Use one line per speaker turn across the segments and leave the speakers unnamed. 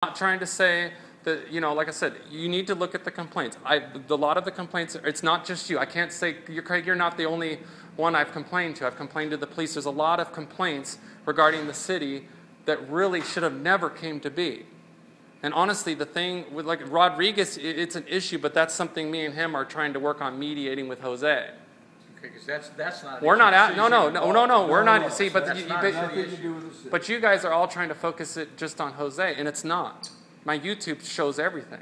Not trying to say that, like I said, you need to look at the complaints. A lot of the complaints, it's not just you. I can't say, Craig, you're not the only one I've complained to. I've complained to the police. There's a lot of complaints regarding the city that really should have never came to be. And honestly, the thing with Rodriguez, it's an issue, but that's something me and him are trying to work on mediating with Jose.
Okay, because that's not.
We're not at no. We're not. See, but
but
you guys are all trying to focus it just on Jose, and it's not. My YouTube shows everything.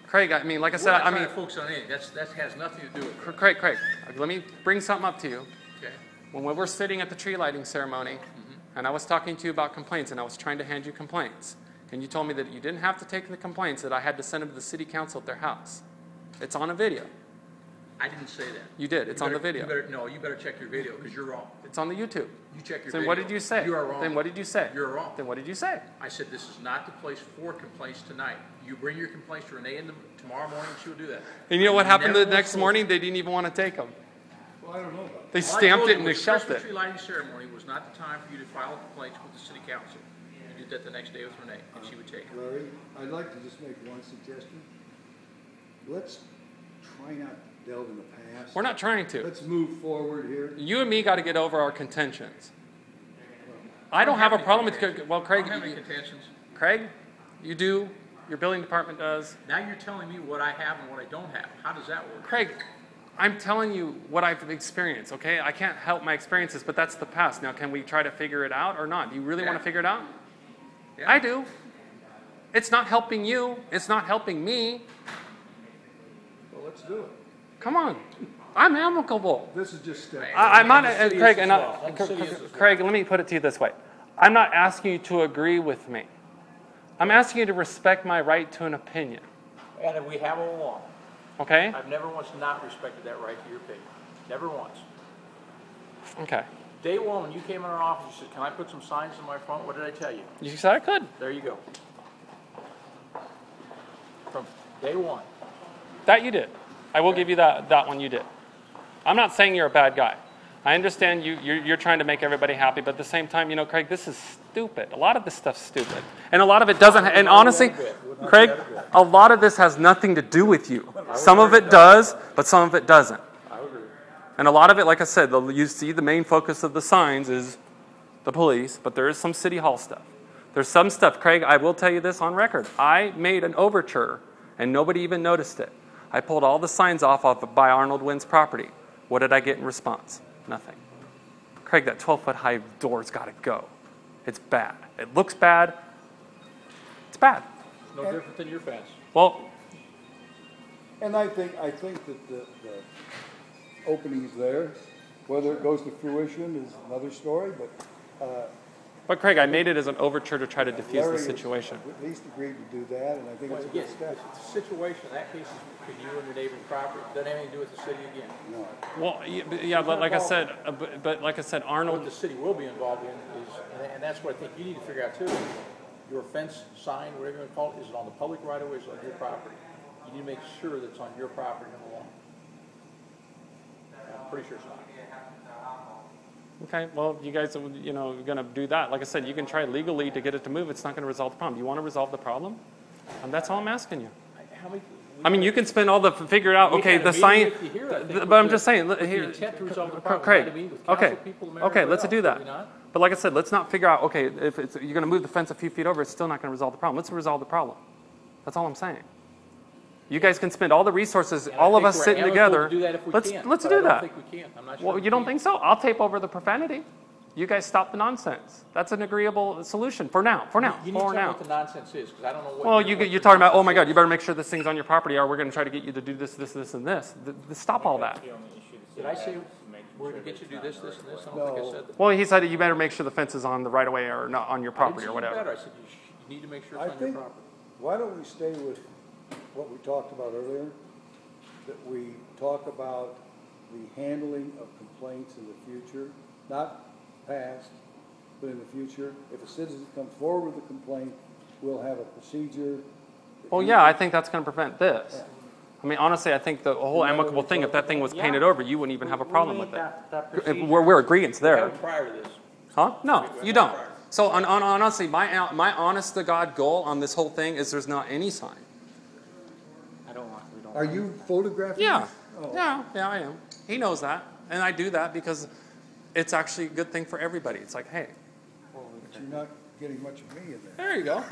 Craig, I mean, like I said,
I mean, focus on anything. That has nothing to do with it.
Craig, let me bring something up to you.
Okay.
When we were sitting at the tree lighting ceremony, and I was talking to you about complaints, and I was trying to hand you complaints, and you told me that you didn't have to take the complaints, that I had to send them to the city council at their house. It's on a video.
I didn't say that.
You did. It's on the video.
You better check your video because you're wrong.
It's on the YouTube.
You check your
Then
video.
what did you say?
You are wrong.
Then what did you say?
You're wrong.
Then what did you say?
I said this is not the place for complaints tonight. You bring your complaints to Renee tomorrow morning, she will do that.
And you know what happened the next morning? They didn't even want to take them.
Well, I don't know about that.
They stamped it and they shelved
The
it.
tree lighting ceremony was not the time for you to file complaints with the city council. You did that the next day with Renee, and she would take it.
Larry, I'd like to just make one suggestion. Let's try not to delve in the past.
We're not trying to.
Let's move forward here.
You and me got to get over our contentions. I don't have a problem with. Well, Craig,
I don't have any contentions.
Craig, you do. Your billing department does.
Now you're telling me what I have and what I don't have. How does that work?
Craig, I'm telling you what I've experienced, okay? I can't help my experiences, but that's the past. Now, can we try to figure it out or not? Do you really want to figure it out?
Yeah.
I do. It's not helping you. It's not helping me.
Well, let's do it.
Come on. I'm amicable.
This is just step.
I'm not,
And the city
Craig,
is
and
as well. And the city is as well.
Craig, let me put it to you this way. I'm not asking you to agree with me. I'm asking you to respect my right to an opinion.
And we have all along.
Okay?
I've never once not respected that right to your opinion. Never once.
Okay.
Day one, when you came in our office, you said, "Can I put some signs in my front?" What did I tell you?
You said I could.
There you go. From day one.
That you did. I will give you that one you did. I'm not saying you're a bad guy. I understand you're trying to make everybody happy, but at the same time, Craig, this is stupid. A lot of this stuff's stupid. And a lot of it doesn't, and honestly, Craig, a lot of this has nothing to do with you. Some of it does, but some of it doesn't.
I agree.
And a lot of it, like I said, you see the main focus of the signs is the police, but there is some city hall stuff. There's some stuff, Craig, I will tell you this on record. I made an overture, and nobody even noticed it. I pulled all the signs off by Arnold Wynn's property. What did I get in response? Nothing. Craig, that 12-foot high door's got to go. It's bad. It looks bad. It's bad.
No different than your fence.
Well,
And I think that the opening is there. Whether it goes to fruition is another story,
but Craig, I made it as an overture to try to diffuse
Larry
the
has
situation.
at least agreed to do that, and I think it's a good step.
It's a situation, in that case, is between you and your neighbor's property. Doesn't have anything to do with the city again.
No.
Well, yeah, but like I said,
What
Arnold.
the city will be involved in is, and that's what I think you need to figure out too, your fence, sign, whatever you want to call it, is it on the public right of way or is it on your property? You need to make sure that it's on your property, number one. I'm pretty sure it's not.
Okay, well, you guys are, going to do that. Like I said, you can try legally to get it to move. It's not going to resolve the problem. Do you want to resolve the problem? That's all I'm asking you. I mean, you can spend all the figure it out. Okay, the sign. But I'm just saying. Here, Craig. Okay, let's do that. But like I said, let's not figure out. Okay, if you're going to move the fence a few feet over, it's still not going to resolve the problem. Let's resolve the problem. That's all I'm saying. You guys can spend all the resources, all of us sitting together. Let's do that. Well, you don't think so? I'll tape over the profanity. You guys stop the nonsense. That's an agreeable solution for now.
You need to tell me what the nonsense is, because I don't know what.
Well, you're talking about, oh my God, you better make sure this thing's on your property, or we're going to try to get you to do this, this, this, and this. Stop all that.
Did I say we're going to get you to do this, this, and this? I don't think I said that.
Well, he said that you better make sure the fence is on the right of way or not on your property or whatever.
I said you need to make sure it's on your property.
Why don't we stay with what we talked about earlier, that we talk about the handling of complaints in the future, not past, but in the future. If a citizen comes forward with a complaint, we'll have a procedure.
Well, yeah, I think that's going to prevent this. Yeah. I mean, honestly, I think the whole amicable thing, if that thing was painted over, you wouldn't even have a problem with it. We're agreeing there.
Prior to this.
Huh? No, you don't. So honestly, my honest to God goal on this whole thing is there's not any sign.
We don't. Are you photographing?
Yeah.
this? Oh.
Yeah, I am. He knows that. And I do that because it's actually a good thing for everybody. It's like, hey.
But you're not getting much of me in there.
There you go.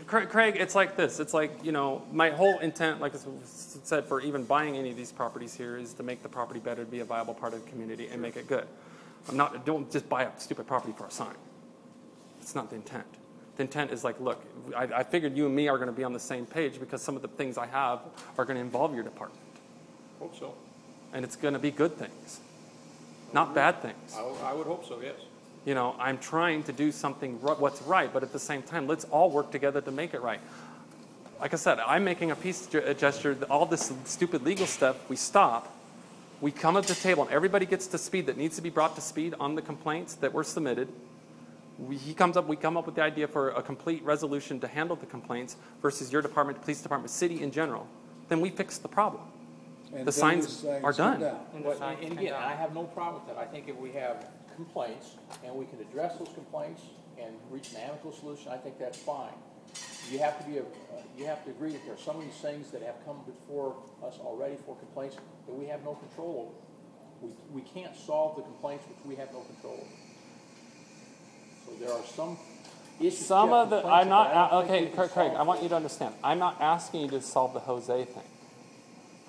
Craig, it's like this. It's like, my whole intent, like I said, for even buying any of these properties here is to make the property better, to be a viable part of the community, and make it good. Don't just buy a stupid property for a sign. It's not the intent. The intent is like, look, I figured you and me are going to be on the same page because some of the things I have are going to involve your department.
Hope so.
And it's going to be good things, not bad things.
I would hope so, yes.
I'm trying to do something what's right, but at the same time, let's all work together to make it right. Like I said, I'm making a peace gesture. All this stupid legal stuff, we stop. We come at the table, and everybody gets to speed that needs to be brought to speed on the complaints that were submitted. We come up with the idea for a complete resolution to handle the complaints versus your department, police department, city in general. Then we fix the problem.
And
the signs are done.
And again, I have no problem with that. I think if we have complaints and we can address those complaints and reach an amicable solution, I think that's fine. You have to agree that there are some of these things that have come before us already for complaints that we have no control over. We can't solve the complaints which we have no control over. So there are some issues.
Craig, I want you to understand. I'm not asking you to solve the Jose thing.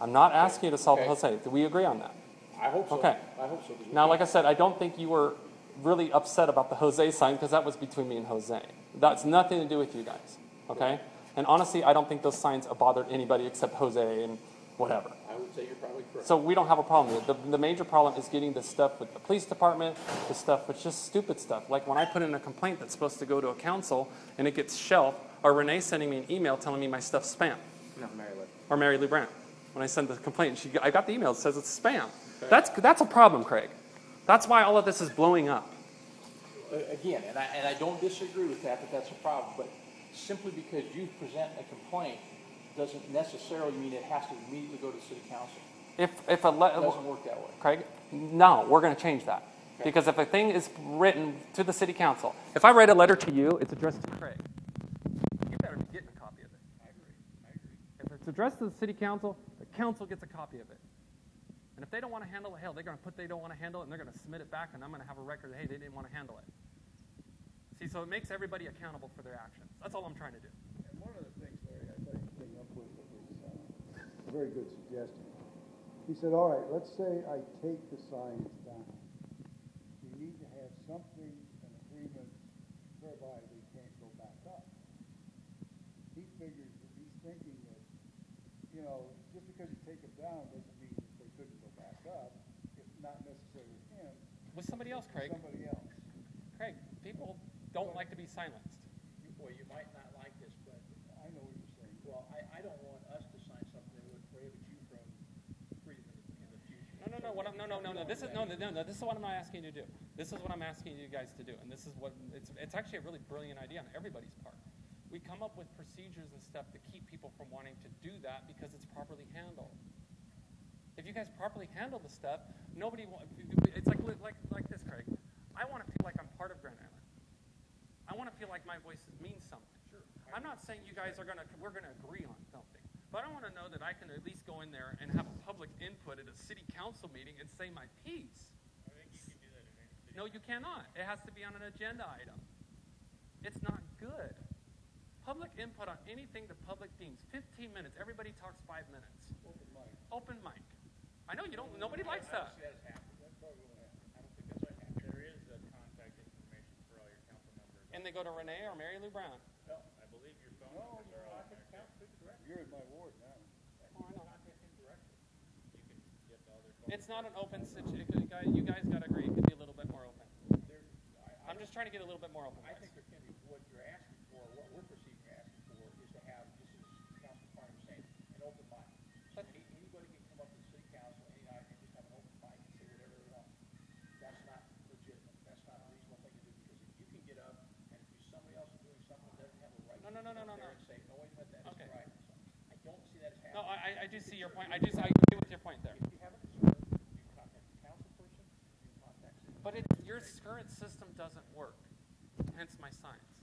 I'm not asking you to solve the Jose. Do we agree on that?
I hope so.
Okay.
I hope so.
Now, like I said, I don't think you were really upset about the Jose sign because that was between me and Jose. That's nothing to do with you guys. Okay? And honestly, I don't think those signs have bothered anybody except Jose and whatever.
I would say you're probably correct.
So we don't have a problem with it. The major problem is getting the stuff with the police department, the stuff with just stupid stuff. Like when I put in a complaint that's supposed to go to a council and it gets shelved, or Renee sending me an email telling me my stuff's spam.
No, Mary Lou.
Or Mary Lou Brandt. When I send the complaint, I got the email that says it's spam. Okay. That's a problem, Craig. That's why all of this is blowing up.
Again, and I don't disagree with that that's a problem. But simply because you present a complaint doesn't necessarily mean it has to immediately go to city council. It doesn't work that way.
Craig, no, we're going to change that. Okay. Because if a thing is written to the city council, if I write a letter to you, it's addressed to Craig. You better be getting a copy of it. I agree. If it's addressed to the city council, the council gets a copy of it. And if they don't want to handle it, hell, they're going to put they don't want to handle it, and they're going to submit it back, and I'm going to have a record that, hey, they didn't want to handle it. See, so it makes everybody accountable for their actions. That's all I'm trying to do.
And one of the things, Larry, I thought you came up with was a very good suggestion. He said, all right, let's say I take the signs down. We need to have something, an agreement, whereby they can't go back up. He figures that he's thinking that, just because you take them down doesn't mean that they couldn't go back up, if not necessarily with him.
With somebody else, Craig.
Somebody else.
Craig, people don't like to be silenced.
Well, you might not like this, but
I know what you're saying.
Well, I don't want us to sign something that would prohibit you from freedom in the future.
No. This is what I'm not asking you to do. This is what I'm asking you guys to do, and this is what it's actually a really brilliant idea on everybody's part. We come up with procedures and stuff to keep people from wanting to do that because it's properly handled. If you guys properly handle the stuff, it's like this, Craig. I want to feel like I'm part of Grand Island. I want to feel like my voice means something. Sure. I'm not saying you guys we're going to agree on something, but I want to know that I can at least go in there and have a public input at a city council meeting and say my piece.
I think you can do that in any city.
No, you cannot. It has to be on an agenda item. It's not good. Public input on anything the public deems. 15 minutes. Everybody talks 5 minutes. Open mic. I know you don't. Nobody likes that.
I don't think that's what happened. There is a contact information for all your council members.
And they go to Renee or Mary Lou Brown.
No, I believe your phone numbers are all connected.
You're in my ward now.
Oh, I know.
Contact him directly. You can get all their phone.
It's not an open situation. You guys got to agree. It could be a little bit more open. I'm just trying to get a little bit more open.
I think there can be what you're asking for, what we're perceiving you're asking for, is to have, just as Councilman Farmer was saying, an open mic. Anybody can come up to the city council any night and just have an open mic and say whatever they want. That's not legitimate. That's not a reasonable thing to do, because if you can get up and if somebody else is doing something that doesn't have a right to go up there and say, no, wait a minute, that isn't right. So I don't see that as happening.
No, I do see your point. I agree with your point there.
If you have a concern, you can contact the council person, you can contact city.
But your your current system doesn't work. Hence my science.